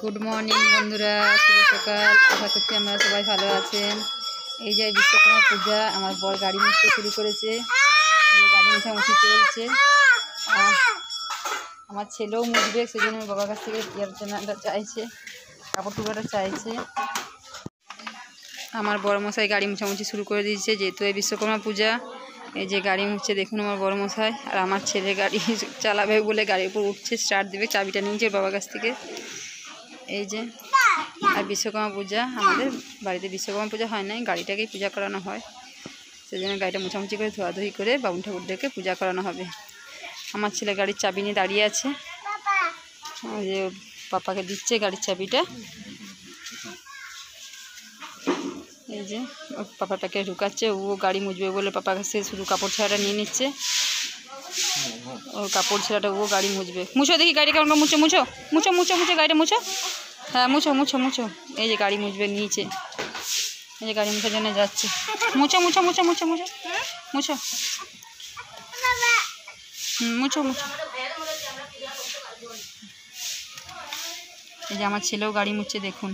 Good morning बंधुरा शुभ सकाल आशा करছি আমরা সবাই ভালো আছেন। এই যে বিশ্বকর্মা পূজা আমার বর গাড়ি মুছতে শুরু করেছে, গাড়ি মোছামুছি চলছে। আমার ছেলেও মুছবে, সেজন্য বাবার কাছ থেকে ইয়ার জন্য চাইছে, কাপড় টুকরাটা চাইছে। আমার বড় মশাই গাড়ি মোছামুছি শুরু করে দিয়েছে, যেহেতু এই বিশ্বকর্মা পূজা। এই যে গাড়ি মুছছে দেখুন আমার বড় মশাই, আর আমার ছেলে গাড়ি চালাবে বলে গাড়ির উপর উঠছে, স্টার্ট দেবে, চাবিটা নিয়েছে বাবার কাছ থেকে। এই যে আর বিশ্বকর্মা পূজা আমাদের বাড়িতে বিশ্বকর্মা পূজা হয় নাই, গাড়িটাকেই পূজা করানো হয়, সেজন্য গাড়িটা মোছামুছি করে ধোয়াধুয়ি করে বাবুন ঠাকুরদেরকে পূজা করানো হবে। আমার ছেলে গাড়ির চাবি নিয়ে দাঁড়িয়ে আছে, যে পাপাকে দিচ্ছে গাড়ির চাবিটা। এই যে পাপাটাকে ঢুকাচ্ছে, ও গাড়ি মুছবে বলে পাপার কাছে শুধু কাপড় ছেঁড়াটা নিয়ে নিচ্ছে, ওর কাপড় ছেঁড়াটা ও গাড়ি মুছবে। মুছো দেখি গাড়ি কেমন, মুছো মুছো মুছো মুছো মুছো গাড়িটা মুছো, হ্যাঁ মুছো মুছো মুছো। এই যে গাড়ি মুছবে নিচে, এই যে গাড়ি মুছার জন্য যাচ্ছে, মুছো মুছো মুছো মুছো মুছো মুছো মুছো মুছো। এই যে আমার ছেলেও গাড়ি মুছছে দেখুন।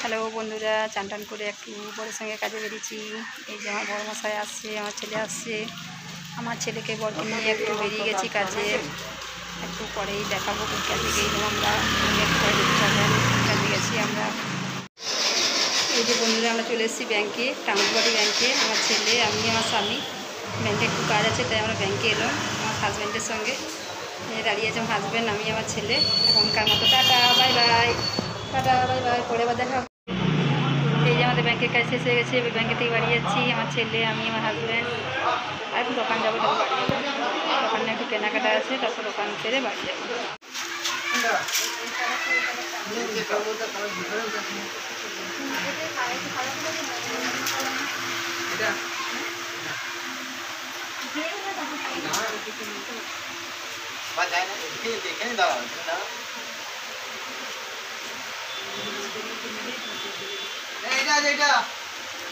হ্যালো বন্ধুরা, চান টান করে একটু বরের সঙ্গে কাজে বেরিয়েছি। এই যে আমার বড় মশাই আসছে, আমার ছেলে আসছে, আমার ছেলেকে বরকে নিয়ে একটু বেরিয়ে গেছি কাজে। একটু পরেই দেখাবো কাজে গেলাম আমরা, কাজে গেছি আমরা। এই যে বন্ধুরা আমরা চলে এসেছি ব্যাংকে, টাউনবাড়ি ব্যাংকে। আমার ছেলে, আমি, আমার স্বামী, ব্যাংকে একটু কাজ আছে তাই আমরা ব্যাংকে এলাম আমার হাজব্যান্ডের সঙ্গে। দাঁড়িয়ে আছে আমার হাজব্যান্ড, আমি, আমার ছেলে। এখনকার মতো tata bye bye, tata bye bye, পরে আবার দেখা। এই যে আমাদের ব্যাংকের কাজ শেষ হয়ে গেছে, ব্যাংকে থেকে বাড়ি যাচ্ছি আমার ছেলে, আমি, আমার হাজব্যান্ড। আর একটু দোকান যাবো, দোকানে একটু কেনাকাটা আছে, তারপর দোকান ছেড়ে বাড়ি যাবো।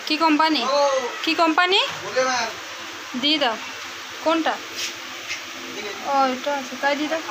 কি কোম্পানি, কি কোম্পানি দিয়ে দাও, কোনটা? ও এটা আছে, তাই দিয়ে দাও।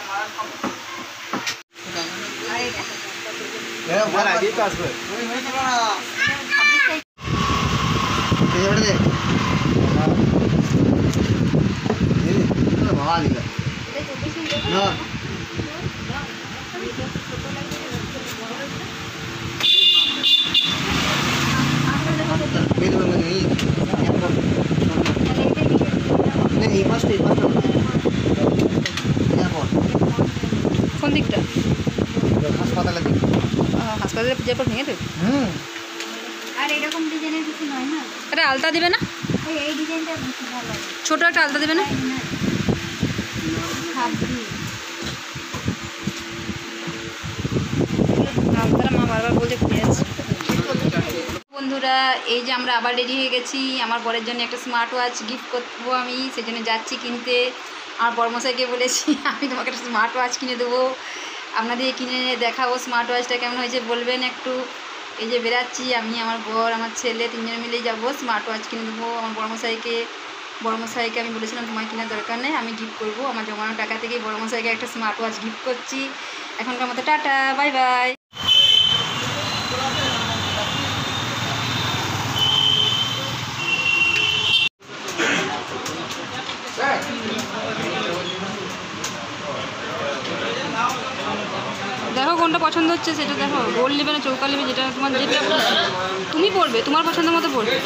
কোন দিকটা? হাসপাতালের দিক। হাসপাতালে পূজা পর ভেঙে দেবে। আর এরকম ডিজাইনের কিছু নয় না, এটা আলতা দেবে না? এই ডিজাইনটা বেশি ভালো লাগে। ছোট একটা আলতা দেবে না? আলতাটা মা বারবার বলতে ঘুরে যাচ্ছে। বন্ধুরা এই যে আমরা আবার রেডি হয়ে গেছি, আমার বরের জন্য একটা স্মার্ট ওয়াচ গিফট করবো আমি, সেজন্য যাচ্ছি কিনতে। আমার বড়মশাইকে বলেছি আমি তোমাকে একটা স্মার্ট ওয়াচ কিনে দেবো, আপনাদের কিনে দেখাবো স্মার্ট ওয়াচটা কেমন হয়েছে বলবেন একটু। এই যে বেরাচ্ছি আমি, আমার বর, আমার ছেলে, তিনজনে মিলেই যাবো, স্মার্ট ওয়াচ কিনে দেবো আমার বড়মশাইকে আমি বলেছিলাম তোমার কেনার দরকার নেই, আমি গিফট করবো, আমার জমানো টাকা থেকেই বড়মশাইকে একটা স্মার্ট ওয়াচ গিফট করছি। এখনকার মতো টাটা বাই বাই। দেখো কোনটা পছন্দ হচ্ছে সেটা দেখো, গোল নেবে না চৌকা নেবে, যেটা তোমার, যেটা তুমি পড়বে তোমার পছন্দের মতো পড়বে।